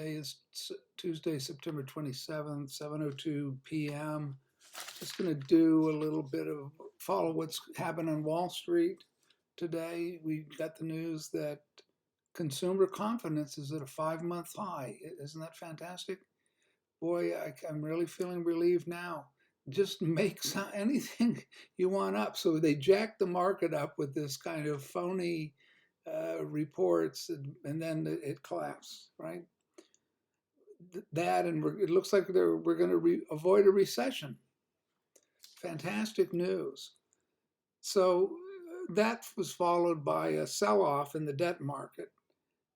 Today is Tuesday, September 27th, 7:02 p.m. Just going to do a little bit of follow what's happened on Wall Street today. We got the news that consumer confidence is at a 5-month high. Isn't that fantastic? Boy, I'm really feeling relieved now. Just make anything you want up. So they jacked the market up with this kind of phony reports, and then it collapsed, right? That, and it looks like we're going to avoid a recession. Fantastic news. So that was followed by a sell-off in the debt market.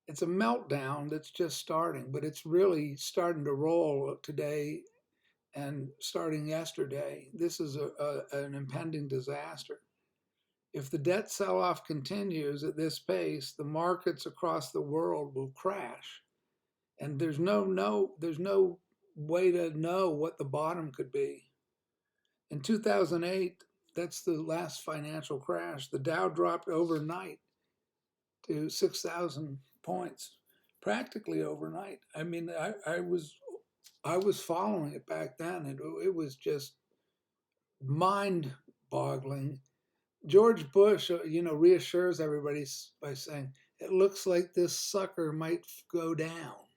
It's a meltdown that's just starting, but it's really starting to roll today and starting yesterday. This is an impending disaster. If the debt sell-off continues at this pace, the markets across the world will crash. And there's no way to know what the bottom could be. In 2008, that's the last financial crash, the Dow dropped overnight to 6,000 points, practically overnight. I mean, I was following it back then, and it was just mind-boggling. George Bush, reassures everybody by saying, it looks like this sucker might go down.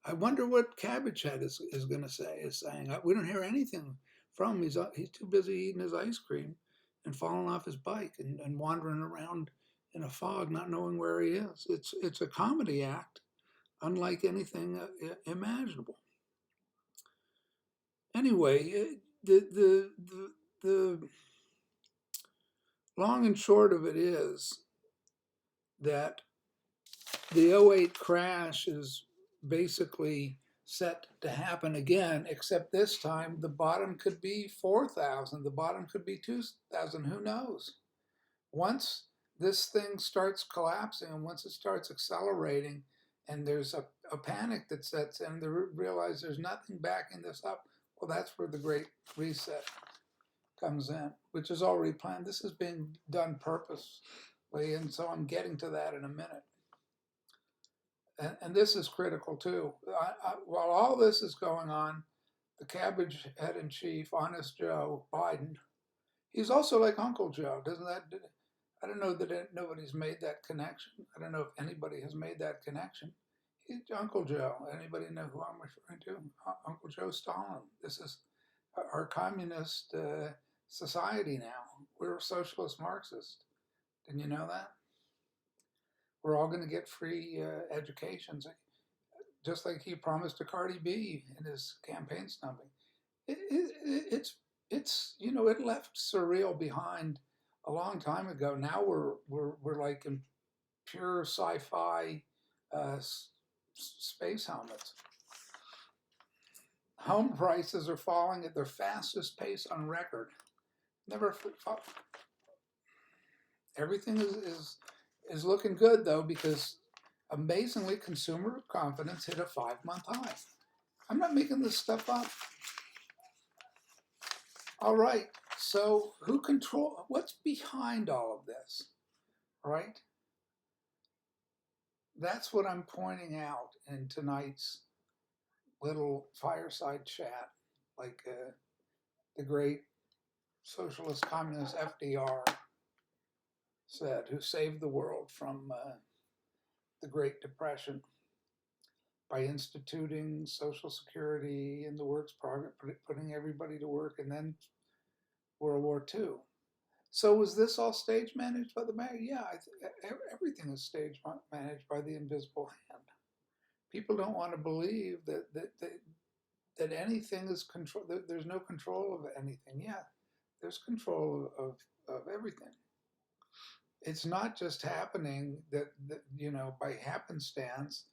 I wonder what Cabbage Head is going to say, is saying. We don't hear anything from him. He's too busy eating his ice cream and falling off his bike and wandering around in a fog, not knowing where he is. It's a comedy act, unlike anything imaginable. Anyway, the long and short of it is that the 08 crash is basically set to happen again, except this time the bottom could be 4,000, the bottom could be 2,000, who knows? Once this thing starts collapsing and once it starts accelerating and there's a panic that sets in, they realize there's nothing backing this up, well, that's where the Great Reset comes in, which is already planned. This is being done purposely, and so I'm getting to that in a minute. And this is critical too. While all this is going on, the cabbage head in chief, Honest Joe Biden, he's also like Uncle Joe. I don't know that nobody's made that connection. I don't know if anybody has made that connection. He's Uncle Joe. Anybody know who I'm referring to? Uncle Joe Stalin. This is our communist society now. We're socialist Marxist. Didn't you know that? We're all going to get free educations, just like he promised to Cardi B in his campaign stumping. It left surreal behind a long time ago. Now we're like in pure sci-fi space helmets. Home prices are falling at their fastest pace on record. Everything is looking good, though, because amazingly, consumer confidence hit a 5-month high. I'm not making this stuff up. All right, so what's behind all of this, right? That's what I'm pointing out in tonight's little fireside chat, like the great socialist communist FDR said, who saved the world from the Great Depression by instituting Social Security in the works program, putting everybody to work, and then World War II. So was this all stage managed by the man? Yeah, everything is stage managed by the invisible hand. People don't want to believe that anything is control. There's no control of anything. Yeah, there's control of everything. It's not just happening that by happenstance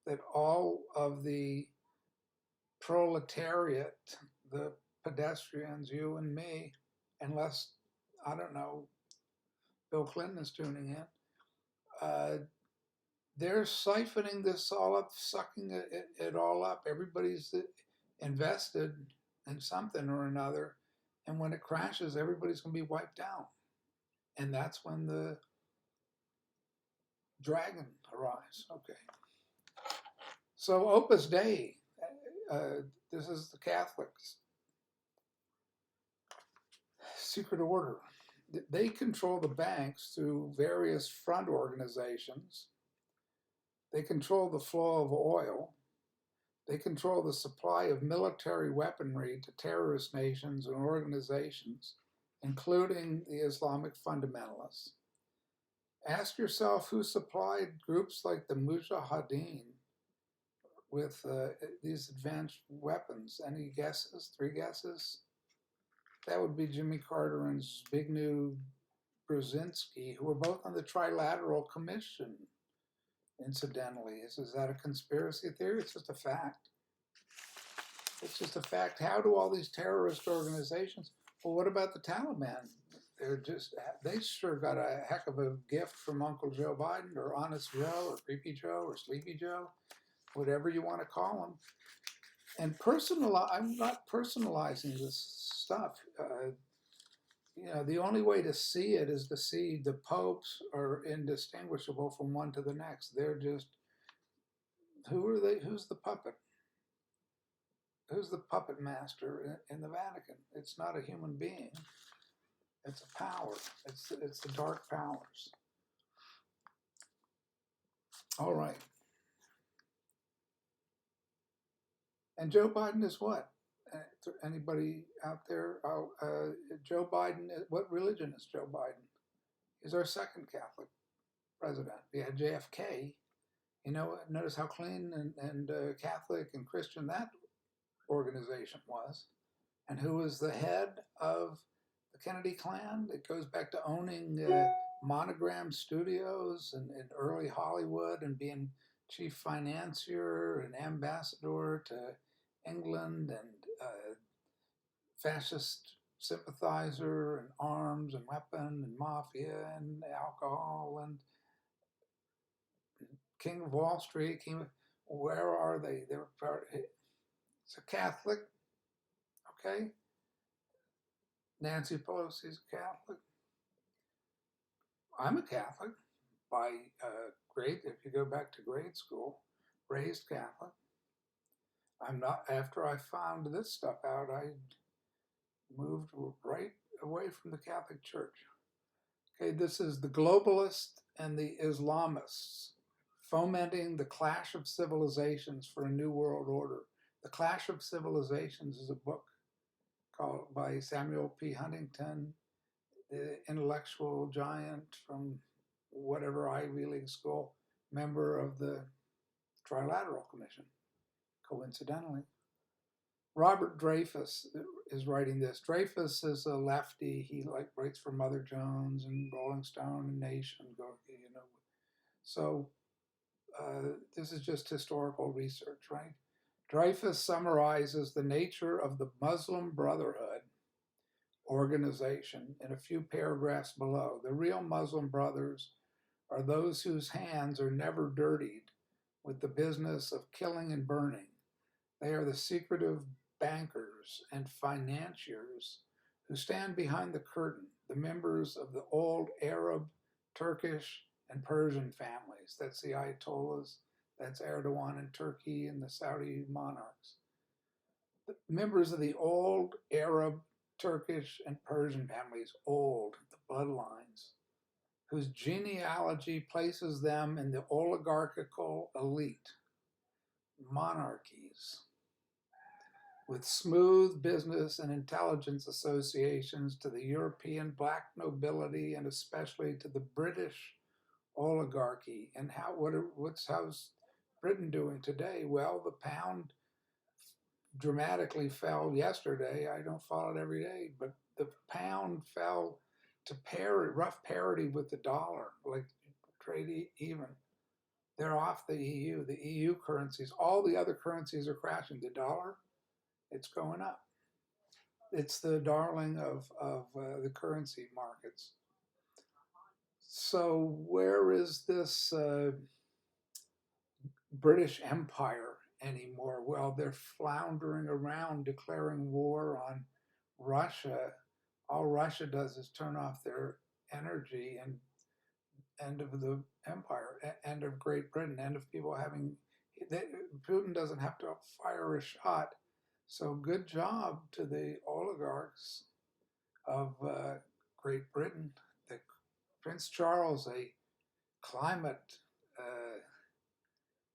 that all of the proletariat, the pedestrians, you and me, unless, I don't know, Bill Clinton is tuning in, they're siphoning this all up, sucking it all up. Everybody's invested in something or another, and when it crashes, everybody's going to be wiped out. And that's when the dragon arrives. Okay. So Opus Dei, this is the Catholics' secret order. They control the banks through various front organizations. They control the flow of oil. They control the supply of military weaponry to terrorist nations and organizations, including the Islamic fundamentalists. Ask yourself who supplied groups like the Mujahideen with these advanced weapons. Any guesses? 3 guesses? That would be Jimmy Carter and Zbigniew Brzezinski, who were both on the Trilateral Commission, incidentally. Is that a conspiracy theory? It's just a fact. It's just a fact. How do all these terrorist organizations? Well, what about the Taliban? They sure got a heck of a gift from Uncle Joe Biden, or Honest Joe, or Creepy Joe, or Sleepy Joe, whatever you want to call them. And I'm not personalizing this stuff. The only way to see it is to see the popes are indistinguishable from one to the next. They're just, who are they? Who's the puppet? Who's the puppet master in the Vatican? It's not a human being. It's a power. It's the dark powers. All right. And Joe Biden is what? Anybody out there? Joe Biden, what religion is Joe Biden? He's our second Catholic president. We had JFK. Notice how clean and Catholic and Christian that organization was. And who was the head of the Kennedy clan? It goes back to owning Monogram Studios and early Hollywood and being chief financier and ambassador to England and fascist sympathizer and arms and weapon and mafia and alcohol and King of Wall Street. Where are they? They're part. It's a Catholic, okay? Nancy Pelosi's a Catholic. I'm a Catholic by if you go back to grade school, raised Catholic. I'm not, after I found this stuff out, I moved right away from the Catholic Church. Okay, this is the globalists and the Islamists fomenting the clash of civilizations for a new world order. The Clash of Civilizations is a book by Samuel P. Huntington, the intellectual giant from whatever Ivy League school, member of the Trilateral Commission, coincidentally. Robert Dreyfus is writing this. Dreyfus is a lefty. He writes for Mother Jones and Rolling Stone and Nation. So this is just historical research, right? Dreyfus summarizes the nature of the Muslim Brotherhood organization in a few paragraphs below. The real Muslim brothers are those whose hands are never dirtied with the business of killing and burning. They are the secretive bankers and financiers who stand behind the curtain, the members of the old Arab, Turkish, and Persian families. That's the Ayatollahs, that's Erdogan in Turkey and the Saudi monarchs. The members of the old Arab, Turkish, and Persian families, old, the bloodlines, whose genealogy places them in the oligarchical elite, monarchies, with smooth business and intelligence associations to the European black nobility and especially to the British oligarchy. And how's Britain doing today? Well, the pound dramatically fell yesterday. I don't follow it every day, but the pound fell to rough parity with the dollar, like trade even. They're off the EU. The EU currencies, all the other currencies are crashing. The dollar, it's going up. It's the darling of the currency markets. So where is this British Empire anymore? Well, they're floundering around declaring war on Russia. All Russia does is turn off their energy, and end of the empire, end of Great Britain, end of people having Putin doesn't have to fire a shot. So good job to the oligarchs of Great Britain. The Prince Charles, a climate,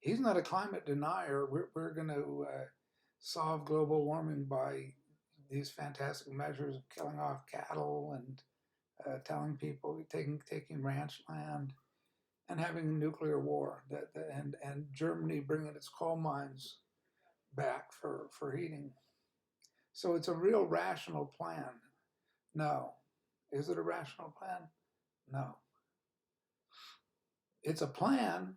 he's not a climate denier. We're going to solve global warming by these fantastic measures of killing off cattle and telling people, taking ranch land and having a nuclear war, and Germany bringing its coal mines back for heating. So it's a real rational plan. No. Is it a rational plan? No. It's a plan.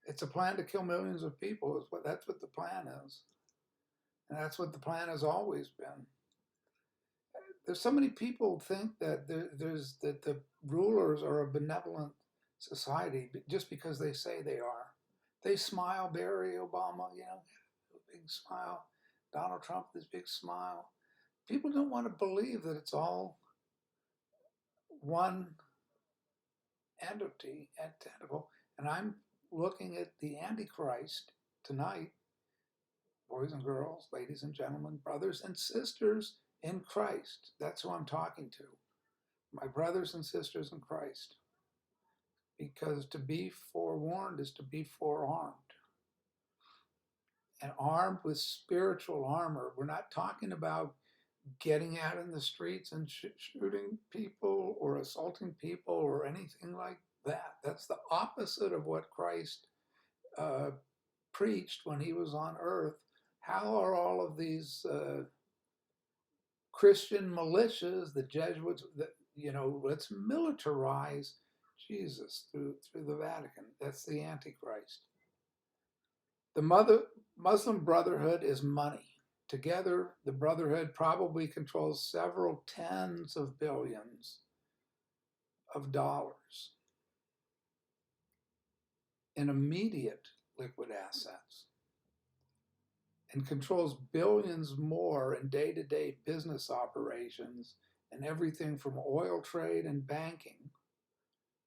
It's a plan to kill millions of people. That's what the plan is. And that's what the plan has always been. There's so many people think that that the rulers are a benevolent society just because they say they are. They smile, Barry Obama, big smile. Donald Trump, this big smile. People don't want to believe that it's all one entity, identical. And I'm looking at the Antichrist tonight, boys and girls, ladies and gentlemen, brothers and sisters in Christ. That's who I'm talking to. My brothers and sisters in Christ. Because to be forewarned is to be forearmed. And armed with spiritual armor. We're not talking about getting out in the streets and shooting people or assaulting people or anything like that. That's the opposite of what Christ preached when he was on earth. How are all of these Christian militias, the Jesuits, let's militarize Jesus through the Vatican. That's the Antichrist. The Muslim Brotherhood is money. Together, the Brotherhood probably controls several tens of billions of dollars in immediate liquid assets and controls billions more in day-to-day business operations and everything from oil trade and banking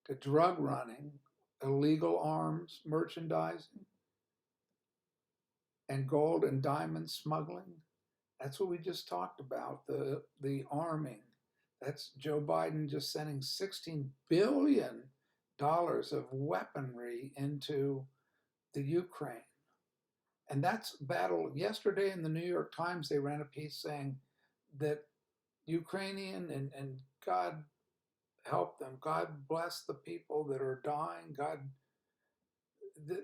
to drug running, illegal arms merchandising, and gold and diamond smuggling. That's what we just talked about, the arming. That's Joe Biden just sending $16 billion of weaponry into the Ukraine. And that's battle. Yesterday in the New York Times, they ran a piece saying that Ukrainian, and God help them, God bless the people that are dying. God,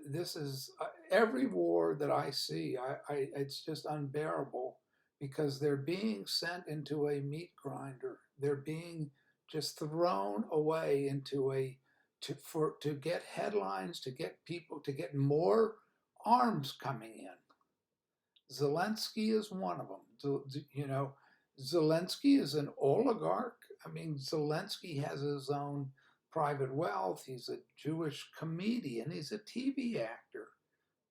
this is every war that I see, it's just unbearable because they're being sent into a meat grinder. They're being just thrown away into to get headlines, to get people, to get more arms coming in. Zelensky is one of them. Zelensky is an oligarch. I mean, Zelensky has his own private wealth. He's a Jewish comedian. He's a TV actor,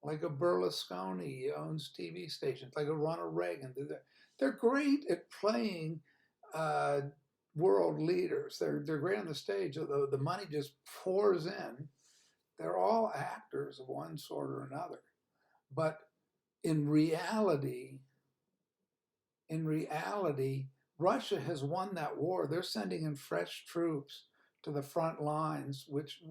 like a Berlusconi. He owns TV stations, like a Ronald Reagan. They're great at playing world leaders. They're great on the stage, although the money just pours in. They're all actors of one sort or another. But in reality, Russia has won that war. They're sending in fresh troops to the front lines, which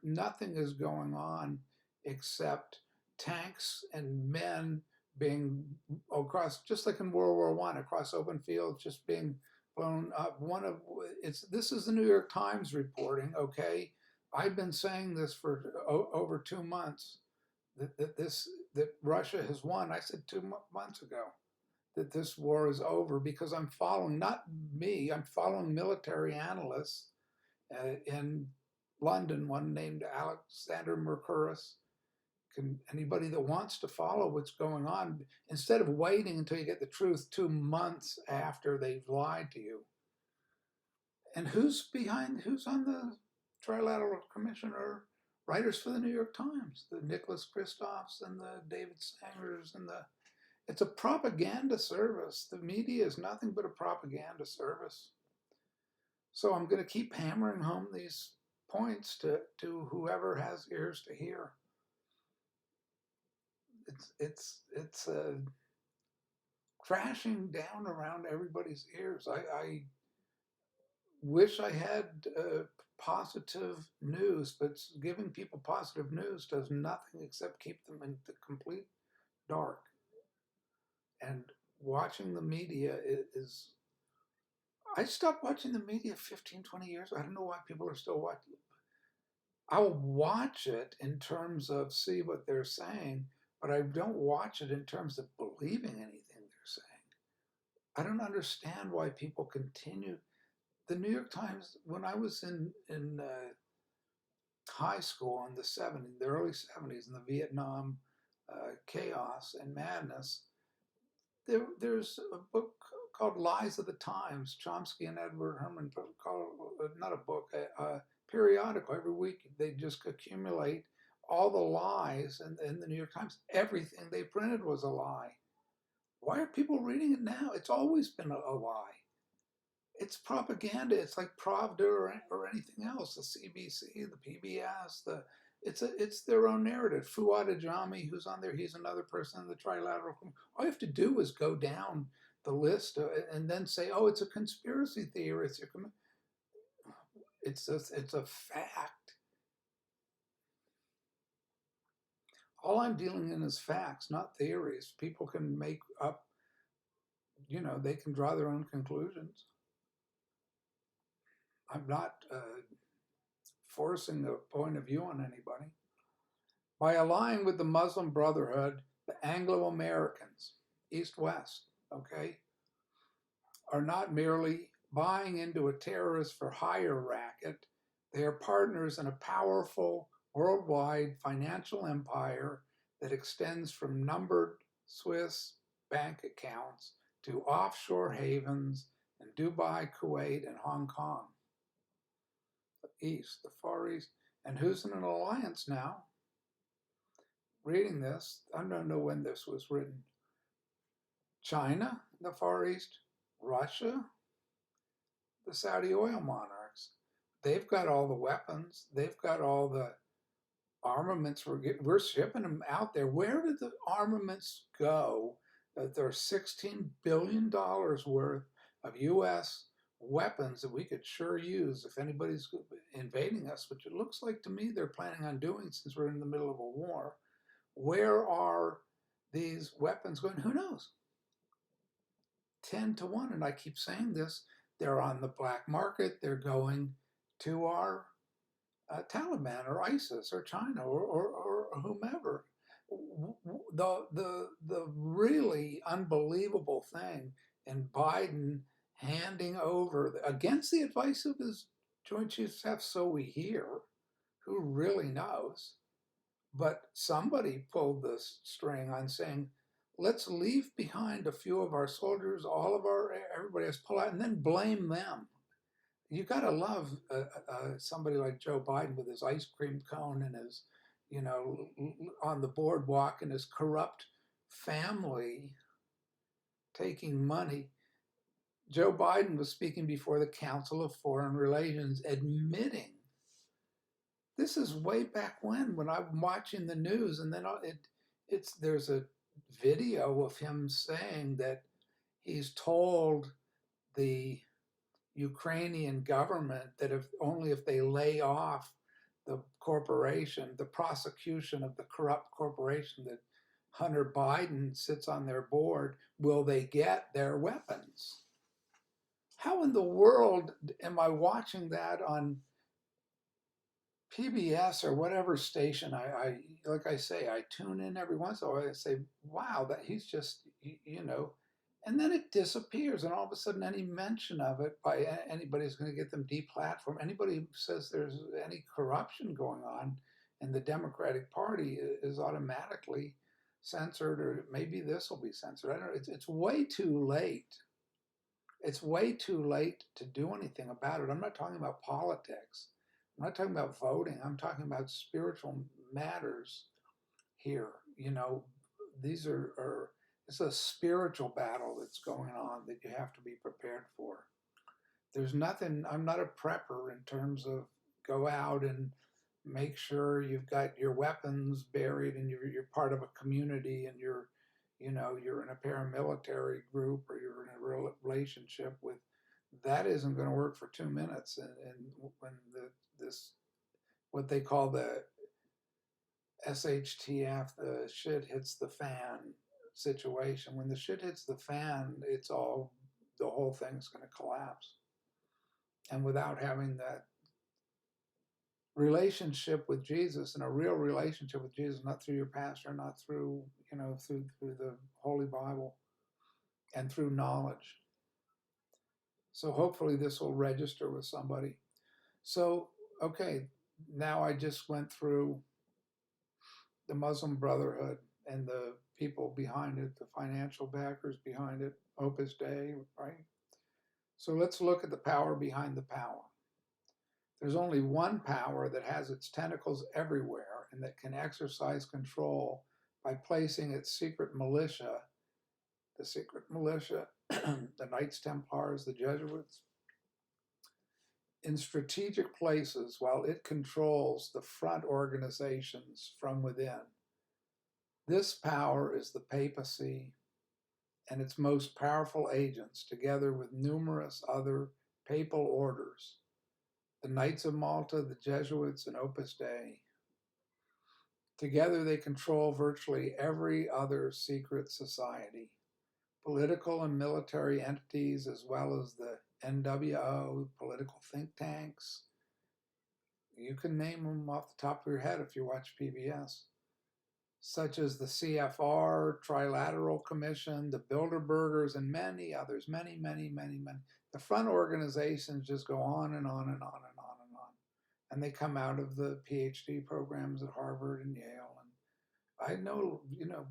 nothing is going on except tanks and men being across, just like in World War I, across open fields, just being blown up. This is the New York Times reporting. Okay, I've been saying this for over 2 months that Russia has won. I said 2 months ago that this war is over because I'm following, not me, I'm following military analysts in London, one named Alexander Mercouris. Anybody that wants to follow what's going on, instead of waiting until you get the truth 2 months after they've lied to you. And who's on the Trilateral Commission or writers for the New York Times? The Nicholas Kristofs and the David Sangers and it's a propaganda service. The media is nothing but a propaganda service. So I'm going to keep hammering home these points to whoever has ears to hear. it's crashing down around everybody's ears. I wish I had positive news, but giving people positive news does nothing except keep them in the complete dark. And watching the media is, I stopped watching the media 15, 20 years. I don't know why people are still watching. I'll watch it in terms of see what they're saying, but I don't watch it in terms of believing anything they're saying. I don't understand why people continue. The New York Times, when I was in high school in the 70s, the early 70s, in the Vietnam chaos and madness, there's a book called Lies of the Times. Chomsky and Edward Herman called, not a book, a periodical. Every week they just accumulate all the lies in the New York Times. Everything they printed was a lie. Why are people reading it now? It's always been a lie. It's propaganda. It's like Pravda or anything else. The CBC, the PBS, it's their own narrative. Fuad Ajami, who's on there, he's another person in the Trilateral Commission. All you have to do is go down the list and then say, oh, it's a conspiracy theory. It's a fact. All I'm dealing in is facts, not theories. People can make up, they can draw their own conclusions. I'm not forcing a point of view on anybody. By allying with the Muslim Brotherhood, the Anglo-Americans, East-West, okay, are not merely buying into a terrorist for hire racket. They are partners in a powerful worldwide financial empire that extends from numbered Swiss bank accounts to offshore havens in Dubai, Kuwait, and Hong Kong. The East, the Far East. And who's in an alliance now? Reading this, I don't know when this was written. China, the Far East, Russia, the Saudi oil monarchs. They've got all the weapons. They've got all the armaments. We're shipping them out there. Where did the armaments go? There's $16 billion worth of U.S. weapons that we could sure use if anybody's invading us, which it looks like to me they're planning on doing since we're in the middle of a war. Where are these weapons going? Who knows? 10 to 1, and I keep saying this, they're on the black market. They're going to our Taliban or ISIS or China or whomever. The really unbelievable thing in Biden handing over, against the advice of his Joint Chiefs of Staff, so we hear, who really knows, but somebody pulled this string on saying, let's leave behind a few of our soldiers, everybody has to pull out, and then blame them. You got to love somebody like Joe Biden with his ice cream cone and his, on the boardwalk, and his corrupt family taking money. Joe Biden was speaking before the Council of Foreign Relations, admitting, this is way back when I'm watching the news, and then there's a video of him saying that he's told the Ukrainian government that if they lay off the corporation, the prosecution of the corrupt corporation that Hunter Biden sits on their board, will they get their weapons? How in the world am I watching that on PBS or whatever station? I like I say, I tune in every once in a while. I say, wow, that he's just, and then it disappears, and all of a sudden any mention of it by anybody is going to get them deplatformed. Anybody who says there's any corruption going on in the Democratic Party is automatically censored, or maybe this will be censored. I don't know. It's way too late. It's way too late to do anything about it. I'm not talking about politics. I'm not talking about voting. I'm talking about spiritual matters here. These it's a spiritual battle that's going on that you have to be prepared for. There's nothing, I'm not a prepper in terms of go out and make sure you've got your weapons buried and you're part of a community and you're in a paramilitary group or you're in a real relationship with, that isn't going to work for 2 minutes. And when this, what they call the SHTF, the shit hits the fan situation, when the shit hits the fan, the whole thing's going to collapse. And without having that relationship with Jesus, and a real relationship with Jesus, not through your pastor, not through, through the Holy Bible and through knowledge. So hopefully this will register with somebody. So, okay, now I just went through the Muslim Brotherhood and the people behind it, the financial backers behind it, Opus Dei, right? So let's look at the power behind the power. There's only one power that has its tentacles everywhere and that can exercise control by placing its secret militia, the Knights Templars, the Jesuits, in strategic places while it controls the front organizations from within. This power is the papacy and its most powerful agents, together with numerous other papal orders, the Knights of Malta, the Jesuits, and Opus Dei. Together they control virtually every other secret society, political and military entities, as well as the NWO, political think tanks. You can name them off the top of your head if you watch PBS, such as the CFR, Trilateral Commission, the Bilderbergers, and many others, many. The front organizations just go on and on and on and on and on. And they come out of the PhD programs at Harvard and Yale. And I know,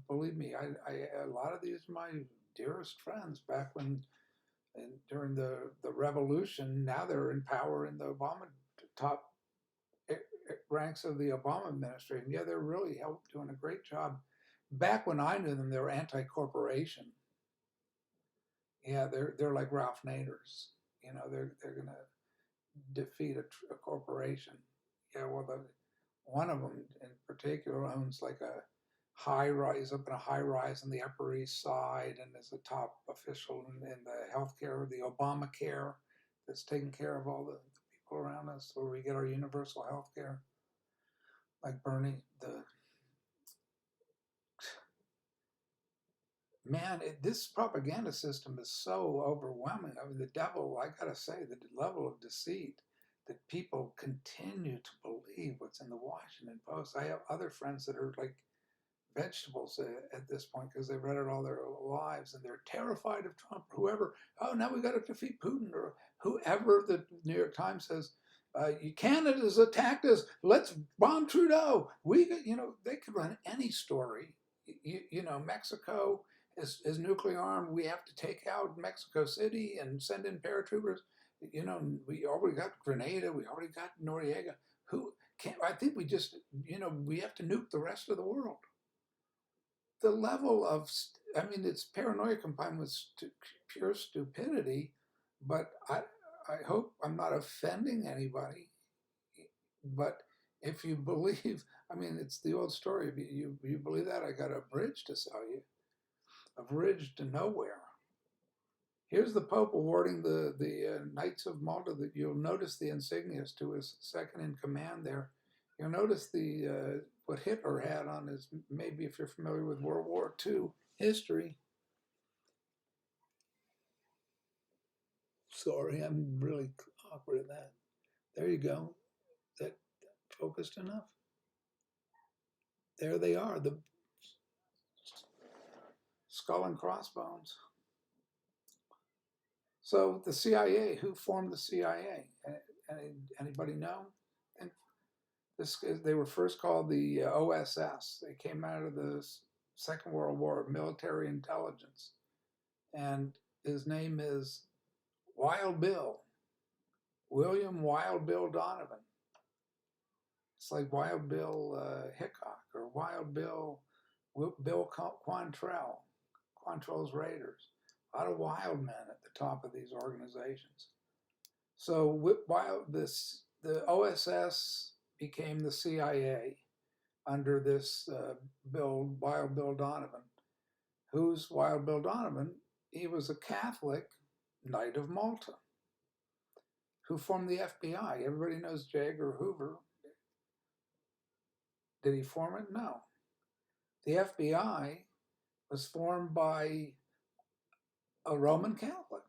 believe me, a lot of these are my dearest friends back when, during the revolution. Now they're in power in the Obama top ranks of the Obama administration. Yeah, they're really doing a great job. Back when I knew them, they were anti-corporation. Yeah, they're like Ralph Nader's. They're going to defeat a corporation. Yeah, well, one of them in particular owns like a high rise up in a high rise on the Upper East Side, and is a top official in the healthcare, the Obamacare, that's taking care of all the people around us, where we get our universal health care. Like Bernie, this propaganda system is so overwhelming. I mean, the devil, I gotta say, the level of deceit that people continue to believe what's in the Washington Post. I have other friends that are like vegetables at this point because they've read it all their lives and they're terrified of Trump or whoever. Oh, now we got to defeat Putin or whoever. The New York Times says, Canada's attacked us. Let's bomb Trudeau. They could run any story. Mexico is nuclear armed. We have to take out Mexico City and send in paratroopers. We already got Grenada. We already got Noriega. I think we just, we have to nuke the rest of the world. The level of, it's paranoia combined with pure stupidity, but I hope I'm not offending anybody. But if you believe, it's the old story. If you believe that, I got a bridge to sell you, a bridge to nowhere. Here's the Pope awarding the Knights of Malta. That you'll notice the insignias to his second in command there. You'll notice what Hitler had on his, maybe if you're familiar with World War II history. Sorry, I'm really awkward at that. There you go. Is that focused enough? There they are, the skull and crossbones. So the CIA, who formed the CIA? Anybody know? And they were first called the OSS. They came out of the Second World War, military intelligence. And his name is Wild Bill, William Wild Bill Donovan. It's like Wild Bill Hickok or Wild Bill Quantrell, Quantrell's Raiders. A lot of wild men at the top of these organizations. So the OSS became the CIA under this Wild Bill Donovan. Who's Wild Bill Donovan? He was a Catholic Knight of Malta who formed the FBI. Everybody knows J. Edgar Hoover. Did he form it? No. The FBI was formed by a Roman Catholic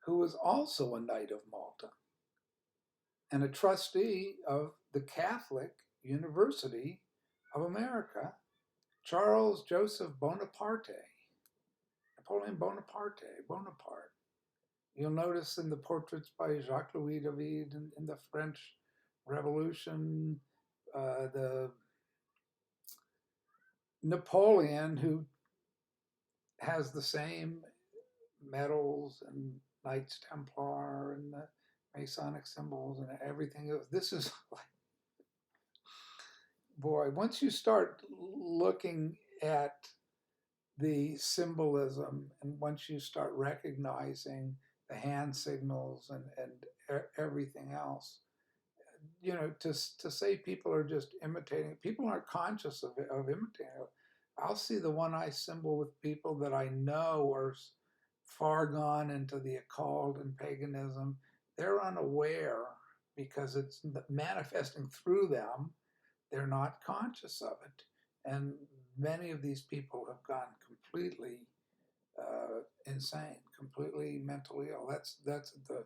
who was also a Knight of Malta and a trustee of the Catholic University of America, Charles Joseph Bonaparte. Napoleon Bonaparte. You'll notice in the portraits by Jacques-Louis David in the French Revolution, the Napoleon, who has the same medals and Knights Templar and the Masonic symbols and everything. This is like, boy, once you start looking at the symbolism and once you start recognizing the hand signals and everything else, you know, to say people are just imitating, people aren't conscious of imitating. I'll see the one eye symbol with people that I know are far gone into the occult and paganism. They're unaware because it's manifesting through them. They're not conscious of it. And many of these people have gone completely insane, completely mentally ill. That's the,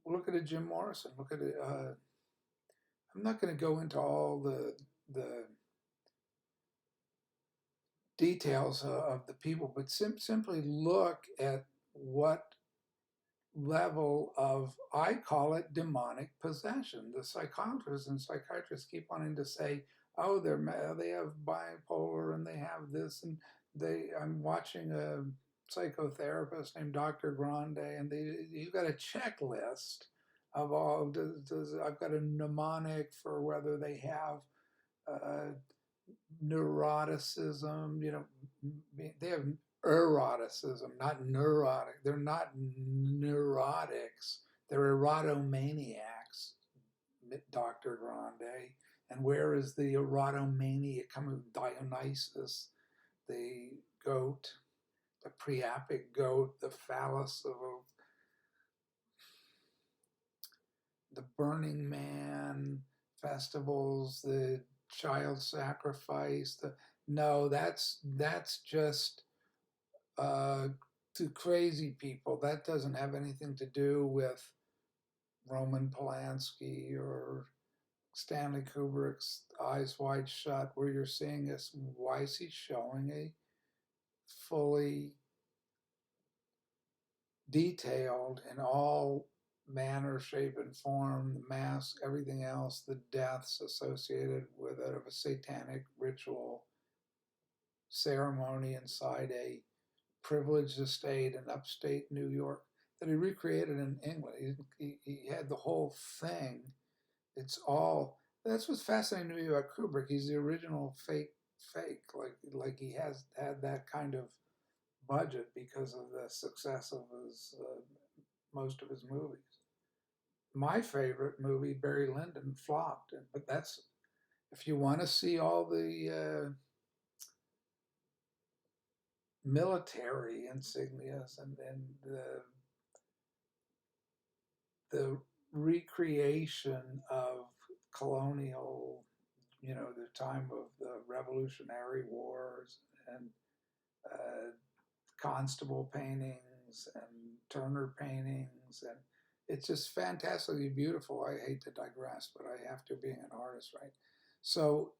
look at a Jim Morrison, look at it. I'm not going to go into all the details of the people, but simply look at what level of, I call it demonic possession. The psychologists and psychiatrists keep wanting to say, oh, they have bipolar and they have this, and I'm watching a psychotherapist named Dr. Grande, and he's got a checklist of all, I've got a mnemonic for whether they have neuroticism, you know, they have eroticism, not neurotic. They're not neurotics. They're erotomaniacs, Dr. Grande. And where is the erotomania coming with Dionysus, the goat, the priapic goat, the phallus of the Burning Man festivals, the child sacrifice. No, that's just to crazy people. That doesn't have anything to do with Roman Polanski or Stanley Kubrick's Eyes Wide Shut, where you're seeing this. Why is he showing a fully detailed in all manner, shape, and form, the mask, everything else, the deaths associated with it of a satanic ritual ceremony inside a privileged estate in upstate New York that he recreated in England. He had the whole thing. It's all, that's what's fascinating to me about Kubrick. He's the original fake, like he has had that kind of budget because of the success of his most of his movies. My favorite movie, Barry Lyndon, flopped, but that's, if you want to see all the military insignias and the recreation of colonial, you know, the time of the Revolutionary Wars and Constable paintings and Turner paintings, and it's just fantastically beautiful. I hate to digress, but I have to, being an artist, right? So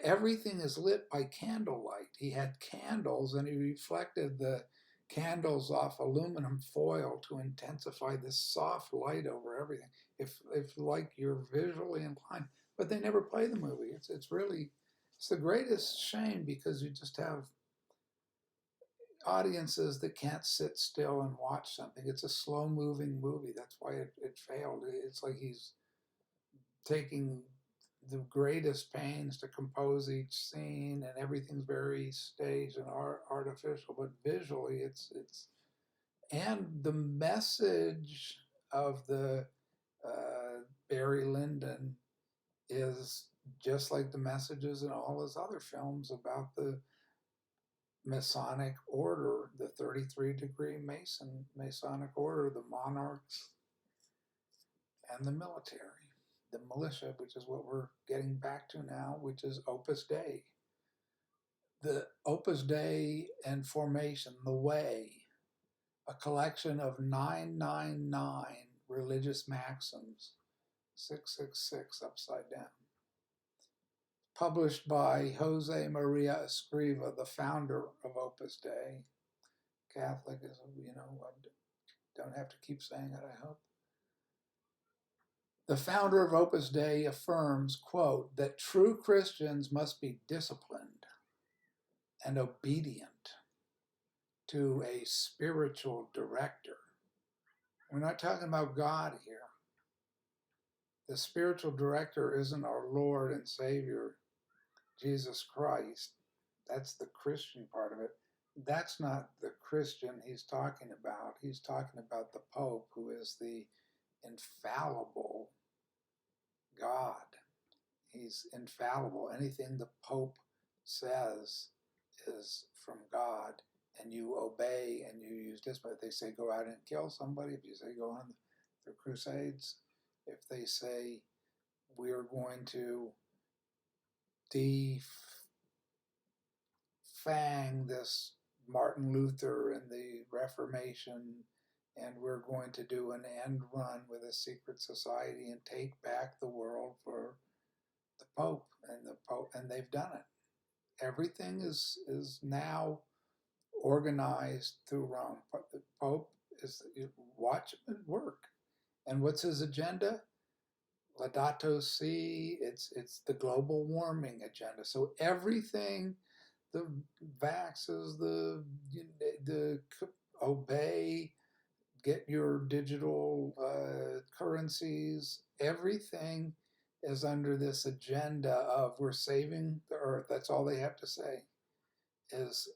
everything is lit by candlelight. He had candles and he reflected the candles off aluminum foil to intensify this soft light over everything. If like you're visually inclined, but they never play the movie. It's really, it's the greatest shame because you just have audiences that can't sit still and watch something. It's a slow moving movie. That's why it failed. It's like he's taking the greatest pains to compose each scene, and everything's very staged and artificial, but visually it's and the message of the Barry Lyndon is just like the messages in all his other films about the Masonic order, the 33-degree Masonic order, the monarchs, and the military, the militia, which is what we're getting back to now, which is Opus Dei. The Opus Dei and formation, the Way, a collection of 999 religious maxims, 666 upside down. Published by Jose Maria Escriva, the founder of Opus Dei. Catholic is, I don't have to keep saying it, I hope. The founder of Opus Dei affirms, quote, that true Christians must be disciplined and obedient to a spiritual director. We're not talking about God here. The spiritual director isn't our Lord and Savior, Jesus Christ. That's the Christian part of it. That's not the Christian he's talking about. He's talking about the Pope, who is the infallible God. He's infallible. Anything the Pope says is from God, and you obey and you use discipline. If they say go out and kill somebody, if you say go on the crusades, if they say we're going to defang this Martin Luther and the Reformation, and we're going to do an end run with a secret society and take back the world for the Pope, and they've done it. Everything is now organized through Rome. The Pope is, watch it work. And what's his agenda? Laudato Si. It's the global warming agenda. So everything, the vaxes, the obey, get your digital currencies, everything is under this agenda of we're saving the earth. That's all they have to say. Is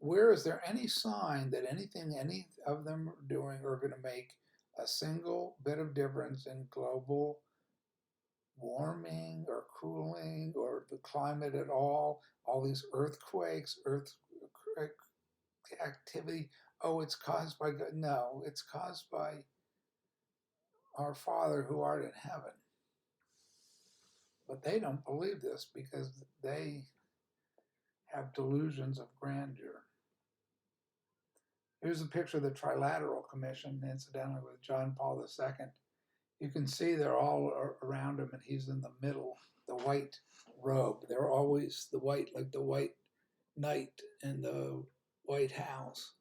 where is there any sign that anything any of them are doing are going to make a single bit of difference in global warming or cooling or the climate at all? All these earthquakes, earthquake activity. Oh, it's caused by God. No, it's caused by our Father who art in heaven. But they don't believe this because they have delusions of grandeur. Here's a picture of the Trilateral Commission, incidentally, with John Paul II. You can see they're all around him, and he's in the middle, the white robe. They're always the white, like the white knight in the White House,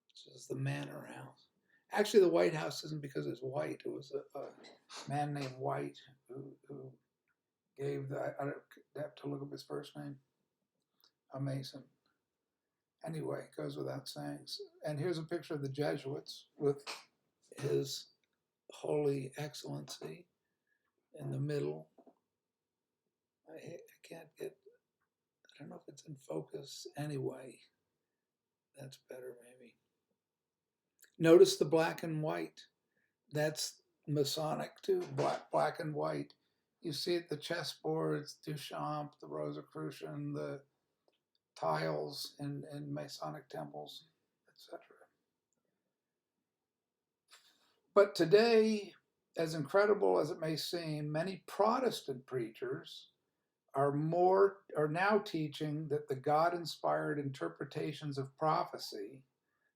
which is the manor house. Actually, the White House isn't because it's white. It was a man named White who gave the, I have to look up his first name, a Mason. Anyway, it goes without saying. And here's a picture of the Jesuits with his Holy Excellency in the middle. I can't get, I don't know if it's in focus. Anyway, that's better maybe. Notice the black and white. That's Masonic too, black and white. You see it, the chessboards, Duchamp, the Rosicrucian, the tiles in Masonic temples, etc. But today, as incredible as it may seem, many Protestant preachers are now teaching that the God-inspired interpretations of prophecy,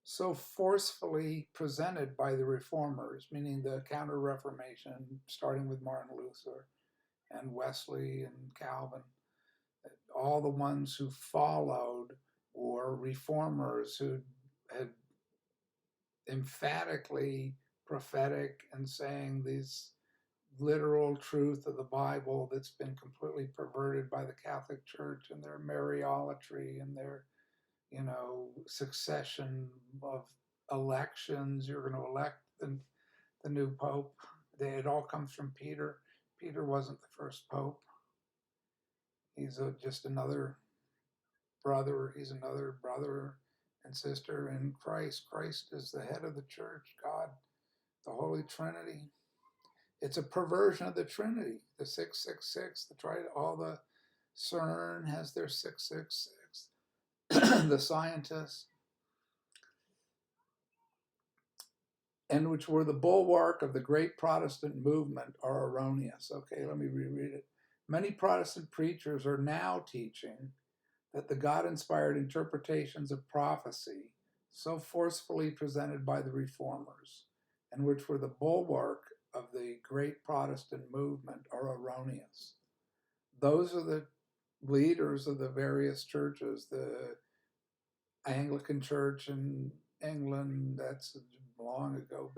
so forcefully presented by the Reformers, meaning the Counter-Reformation, starting with Martin Luther and Wesley and Calvin, all the ones who followed were Reformers who had emphatically prophetic and saying these literal truth of the Bible that's been completely perverted by the Catholic Church and their Mariolatry and their, succession of elections. You're going to elect the new Pope. It all comes from Peter. Peter wasn't the first Pope. He's just another brother. He's another brother and sister in Christ. Christ is the head of the church, God, the Holy Trinity. It's a perversion of the Trinity, the 666, all the CERN has their 666, the scientists, and which were the bulwark of the great Protestant movement, are erroneous. Okay, let me reread it. Many Protestant preachers are now teaching that the God-inspired interpretations of prophecy, so forcefully presented by the Reformers, and which were the bulwark of the great Protestant movement, are erroneous. Those are the leaders of the various churches, the Anglican Church in England, that's long ago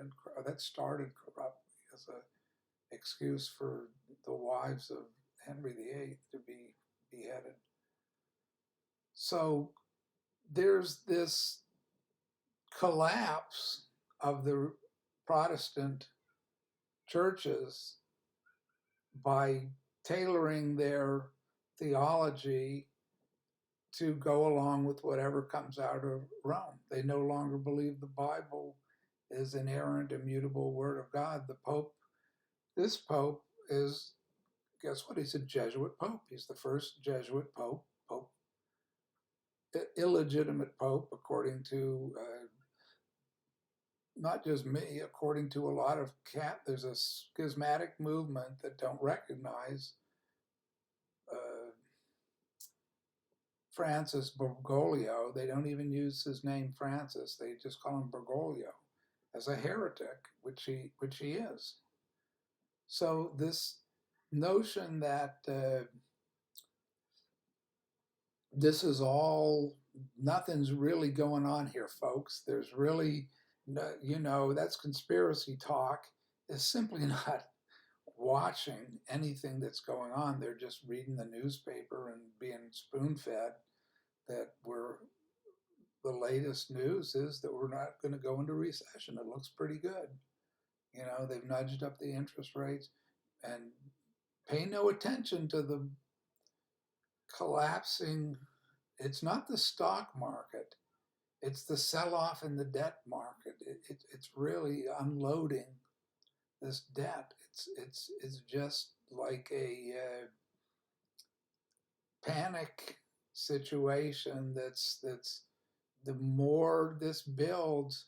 that started corruptly as an excuse for the wives of Henry VIII to be beheaded. So there's this collapse of the Protestant churches by tailoring their theology to go along with whatever comes out of Rome. They no longer believe the Bible is inerrant, immutable word of God. The Pope, this Pope is, guess what? He's a Jesuit Pope. He's the first Jesuit Pope, illegitimate Pope, according to not just me, according to a lot of there's a schismatic movement that don't recognize Francis Bergoglio. They don't even use his name Francis. They just call him Bergoglio as a heretic, which he is. So this notion that this is all, nothing's really going on here, folks. There's really, that's conspiracy talk, is simply not watching anything that's going on. They're just reading the newspaper and being spoon-fed that the latest news is that we're not going to go into recession. It looks pretty good. They've nudged up the interest rates, and pay no attention to the collapsing. It's not the stock market. It's the sell-off in the debt market. It's really unloading this debt. It's just like a panic situation. That's the more this builds,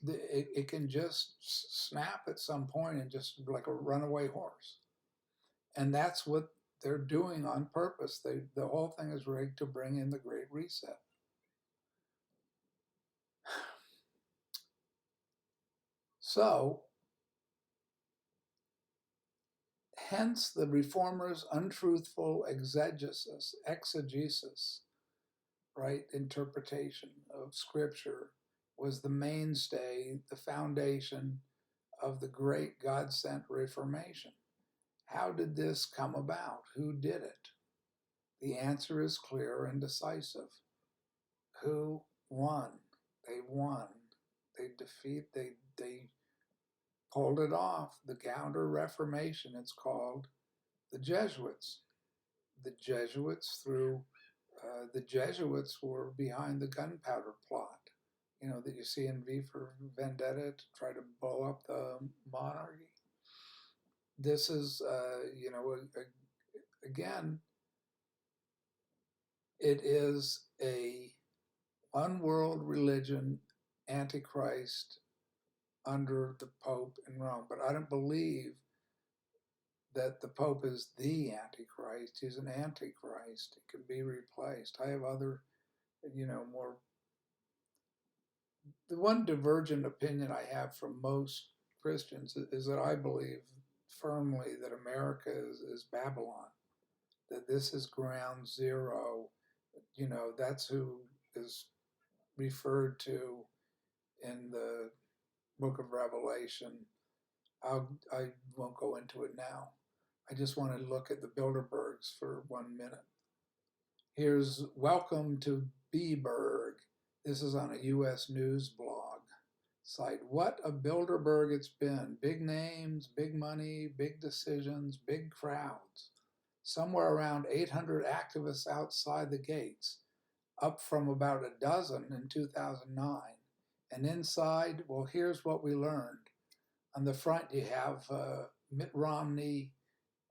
it can just snap at some point and just like a runaway horse. And that's what they're doing on purpose. The whole thing is rigged to bring in the Great Reset. So, hence the Reformers' untruthful exegesis, right, interpretation of Scripture was the mainstay, the foundation of the great God-sent Reformation. How did this come about? Who did it? The answer is clear and decisive. Who won? They won. They pulled it off. The Counter Reformation, it's called. The Jesuits. The Jesuits were behind the gunpowder plot, that you see in V for Vendetta to try to blow up the monarchy. This is, again, it is a one world religion, Antichrist, under the Pope in Rome. But I don't believe that the Pope is the Antichrist. He's an Antichrist. He can be replaced. I have other, more. The one divergent opinion I have from most Christians is that I believe firmly that America is Babylon, that this is ground zero. That's who is referred to in the book of Revelation. I won't go into it now. I just want to look at the Bilderbergs for 1 minute. Here's Welcome to Beberg. This is on a U.S. News blog site. What a Bilderberg it's been. Big names, big money, big decisions, big crowds. Somewhere around 800 activists outside the gates, up from about a dozen in 2009. And inside, well, here's what we learned. On the front, you have Mitt Romney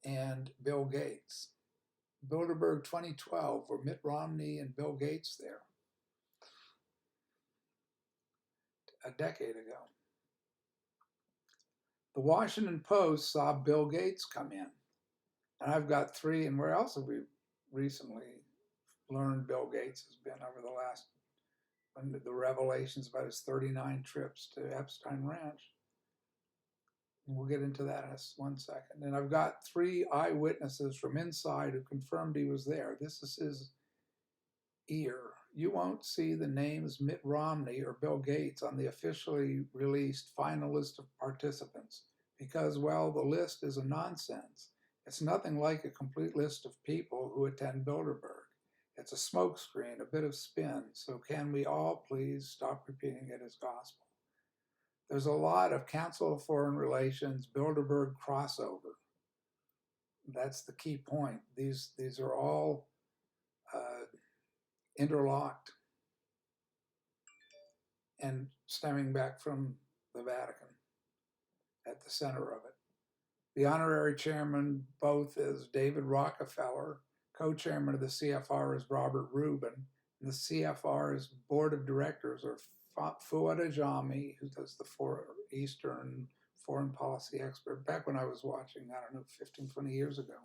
and Bill Gates. Bilderberg 2012, were Mitt Romney and Bill Gates there a decade ago. The Washington Post saw Bill Gates come in. And I've got three, and where else have we recently learned Bill Gates has been over the last, when the revelations about his 39 trips to Epstein Ranch. And we'll get into that in one second. And I've got three eyewitnesses from inside who confirmed he was there. This is his ear. You won't see the names Mitt Romney or Bill Gates on the officially released final list of participants because, well, the list is a nonsense. It's nothing like a complete list of people who attend Bilderberg. It's a smokescreen, a bit of spin. So can we all please stop repeating it as gospel? There's a lot of Council of Foreign Relations, Bilderberg crossover. That's the key point. These are all interlocked and stemming back from the Vatican at the center of it. The honorary chairman both is David Rockefeller, co-chairman of the CFR is Robert Rubin, and the CFR's board of directors are Fuad Ajami, who does the Eastern foreign policy expert, back when I was watching, 15, 20 years ago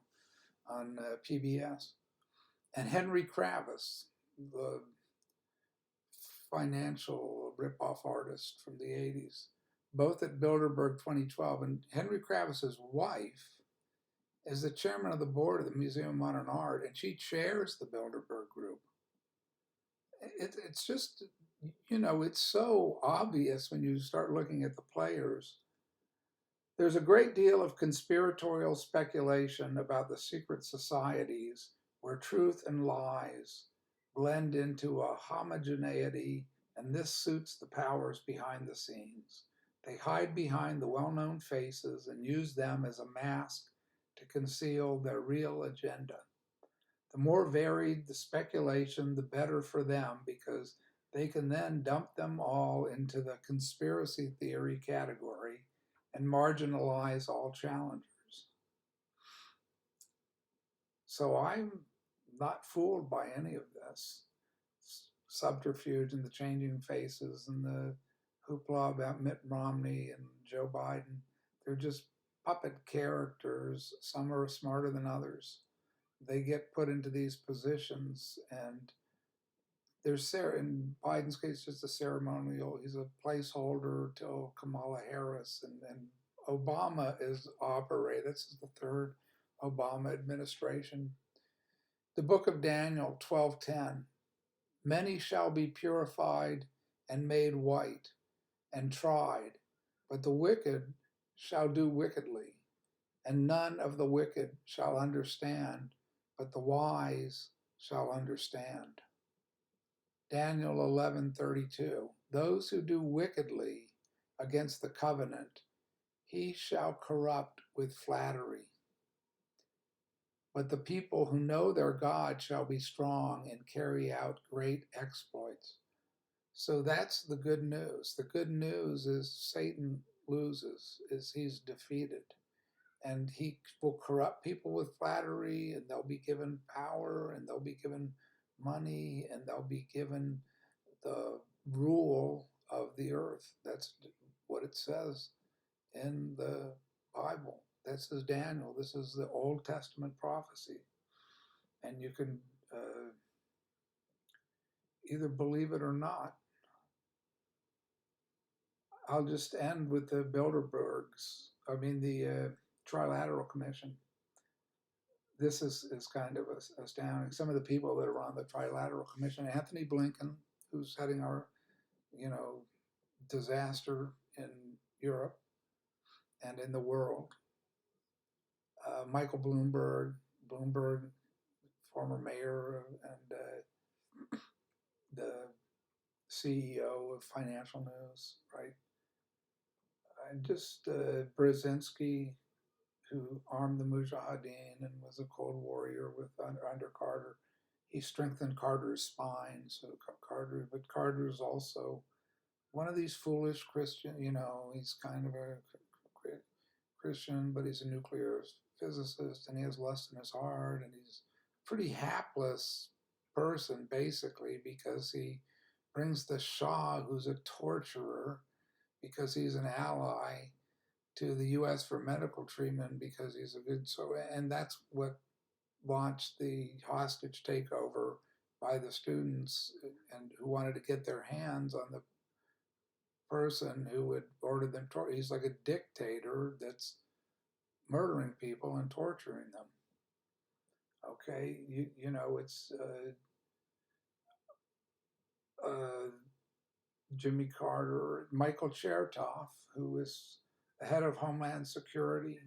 on PBS, and Henry Kravis, the financial rip-off artist from the 80s, both at Bilderberg 2012. And Henry Kravis's wife is the chairman of the board of the Museum of Modern Art, and she chairs the Bilderberg group. It's just, it's so obvious when you start looking at the players. There's a great deal of conspiratorial speculation about the secret societies where truth and lies blend into a homogeneity, and this suits the powers behind the scenes. They hide behind the well-known faces and use them as a mask to conceal their real agenda. The more varied the speculation, the better for them, because they can then dump them all into the conspiracy theory category and marginalize all challengers. So I'm not fooled by any of this subterfuge and the changing faces and the hoopla about Mitt Romney and Joe Biden. They're just puppet characters. Some are smarter than others. They get put into these positions, and there's, in Biden's case, just a ceremonial. He's a placeholder till Kamala Harris, and Obama is operating. This is the third Obama administration. The book of Daniel 12:10, many shall be purified and made white and tried, but the wicked shall do wickedly, and none of the wicked shall understand, but the wise shall understand. Daniel 11:32, those who do wickedly against the covenant, he shall corrupt with flattery. But the people who know their God shall be strong and carry out great exploits. So that's the good news. The good news is Satan loses, is he's defeated. And he will corrupt people with flattery, and they'll be given power, and they'll be given money, and they'll be given the rule of the earth. That's what it says in the Bible. This is Daniel. This is the Old Testament prophecy. And you can either believe it or not. I'll just end with the the Trilateral Commission. This is kind of astounding. Some of the people that are on the Trilateral Commission, Anthony Blinken, who's heading our, disaster in Europe and in the world. Michael Bloomberg, former mayor and the CEO of Financial News, right? And just Brzezinski, who armed the Mujahideen and was a cold warrior under Carter. He strengthened Carter's spine. So Carter's also one of these foolish Christian, he's kind of a Christian, but he's a nuclear physicist, and he has lust in his heart, and he's a pretty hapless person, basically, because he brings the Shah, who's a torturer, because he's an ally, to the U.S. for medical treatment because he's a good and that's what launched the hostage takeover by the students and who wanted to get their hands on the person who would order them. He's like a dictator that's murdering people and torturing them. Okay, you know it's Jimmy Carter, Michael Chertoff, who is the head of Homeland Security.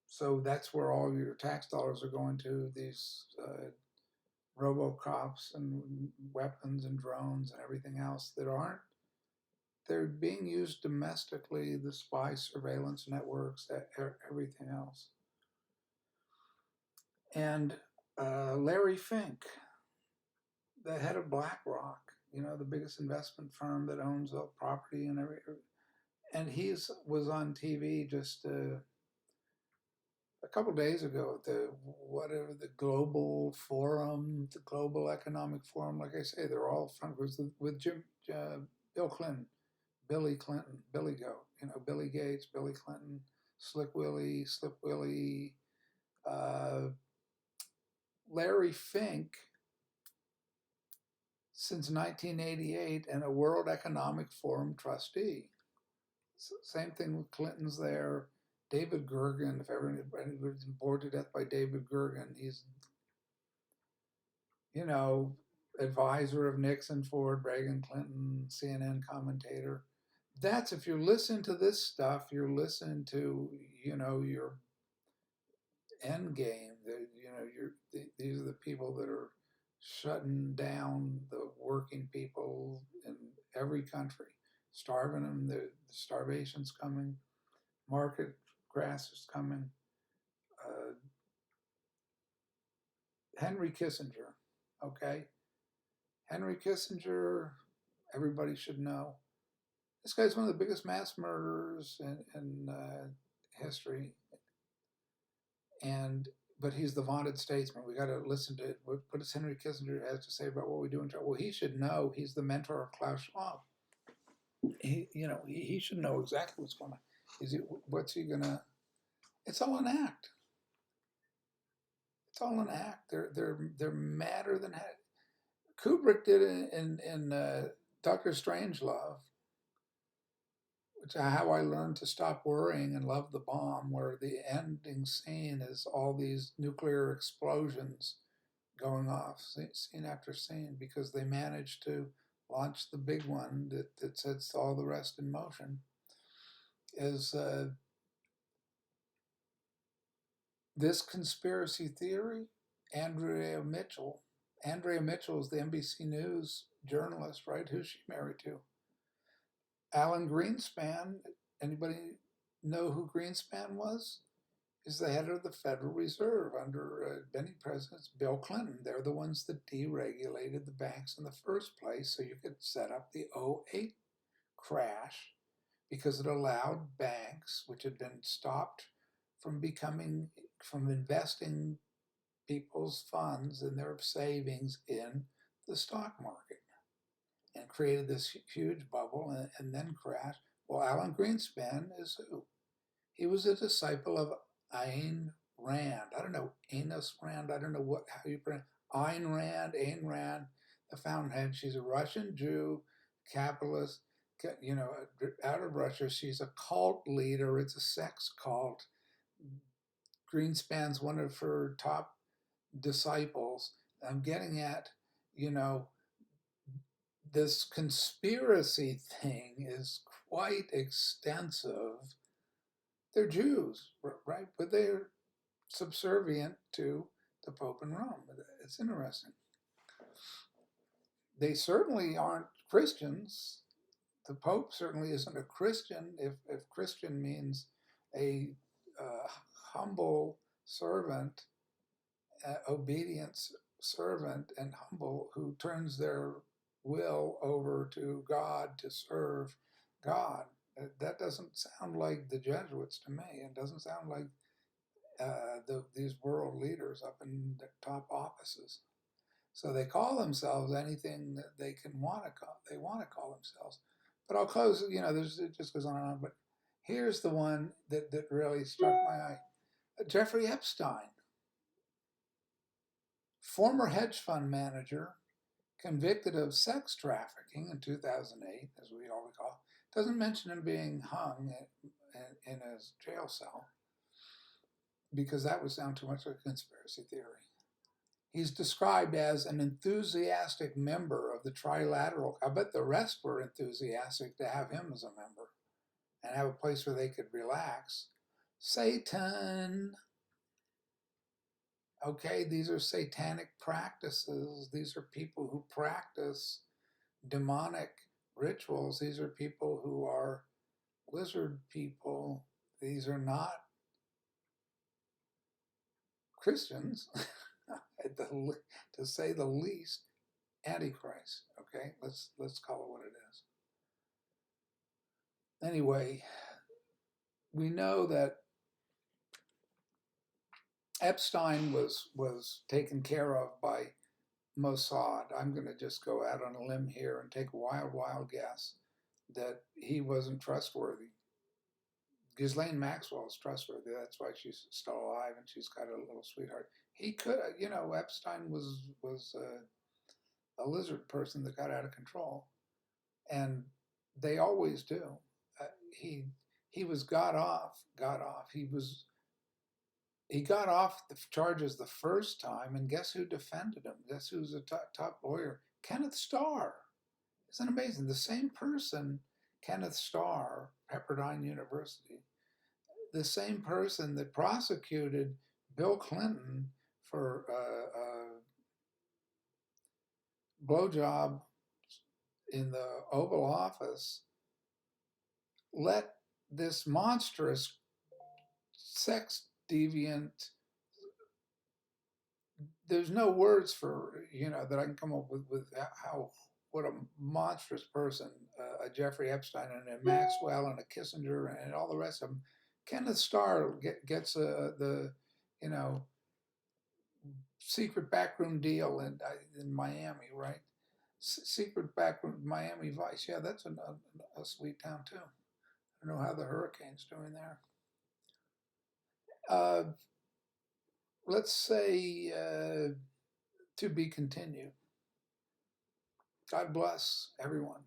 So that's where all your tax dollars are going to, these robocops and weapons and drones and everything else that aren't. They're being used domestically, the spy surveillance networks, everything else. And Larry Fink, the head of BlackRock, you know, the biggest investment firm that owns all property and everything. And he was on TV just a couple of days ago at the Global Forum, the Global Economic Forum. Like I say, they're all front groups with Bill Clinton, Billy Clinton, Billy Goat, you know, Billy Gates, Billy Clinton, Slick Willie, Larry Fink, since 1988, and a World Economic Forum trustee. Same thing with Clinton's there. David Gergen, if anybody's bored to death by David Gergen, he's, you know, advisor of Nixon, Ford, Reagan, Clinton, CNN commentator. That's, if you listen to this stuff, you're listening to, you know, your end game. You know, these are the people that are shutting down the working people in every country, starving them. The starvation's coming. Market grass is coming. Henry Kissinger, okay? Henry Kissinger, everybody should know. This guy's one of the biggest mass murderers in history. But he's the vaunted statesman. We got to listen to what does Henry Kissinger has to say about what we do in China. Well, he should know. He's the mentor of Klaus Schwab. He should know exactly what's going on. What's he gonna? It's all an act. It's all an act. They're madder than that. Kubrick did it in Dr. Strangelove, which is how I learned to stop worrying and love the bomb, where the ending scene is all these nuclear explosions going off, scene after scene, because they managed to launch the big one that sets all the rest in motion. Is this conspiracy theory? Andrea Mitchell is the NBC News journalist, right? Who's she married to? Alan Greenspan. Anybody know who Greenspan was? He's the head of the Federal Reserve under many presidents. Bill Clinton. They're the ones that deregulated the banks in the first place so you could set up the '08 crash, because it allowed banks, which had been stopped from investing people's funds and their savings in the stock market, and created this huge bubble and then crashed. Well, Alan Greenspan is who? He was a disciple of Ayn Rand. I don't know, Enos Rand, I don't know how you pronounce Ayn Rand, the fountainhead. She's a Russian Jew, capitalist, you know, out of Russia. She's a cult leader. It's a sex cult. Greenspan's one of her top disciples. I'm getting at, you know, this conspiracy thing is quite extensive. They're Jews, right? But they're subservient to the Pope in Rome. It's interesting. They certainly aren't Christians. The Pope certainly isn't a Christian. If Christian means a humble servant, obedient servant, and humble, who turns their will over to God to serve God. That doesn't sound like the Jesuits to me. It doesn't sound like these world leaders up in the top offices. So they call themselves anything that they want to call themselves. But I'll close. It just goes on and on. But here's the one that really struck my eye: Jeffrey Epstein, former hedge fund manager, convicted of sex trafficking in 2008, as we all recall. Doesn't mention him being hung in his jail cell, because that would sound too much like a conspiracy theory. He's described as an enthusiastic member of the Trilateral. I bet the rest were enthusiastic to have him as a member and have a place where they could relax. Satan. Okay, these are satanic practices. These are people who practice demonic rituals. These are people who are lizard people. These are not Christians, to say the least. Antichrist. Okay, let's call it what it is. Anyway, we know that Epstein was taken care of by Mossad. I'm going to just go out on a limb here and take a wild guess that he wasn't trustworthy. Ghislaine Maxwell is trustworthy. That's why she's still alive and she's got a little sweetheart. He could, Epstein was a lizard person that got out of control, and they always do. He was got off. He got off the charges the first time, and guess who defended him? Guess who's a top lawyer? Kenneth Starr. Isn't it amazing? The same person, Kenneth Starr, Pepperdine University, the same person that prosecuted Bill Clinton for a blowjob in the Oval Office, let this monstrous sex deviant, there's no words for, that I can come up with what a monstrous person, a Jeffrey Epstein and a Maxwell and a Kissinger and all the rest of them. Kenneth Starr gets the secret backroom deal in Miami, right? Secret backroom, Miami Vice. Yeah, that's a sweet town too. I don't know how the hurricane's doing there. Let's say to be continued. God bless everyone.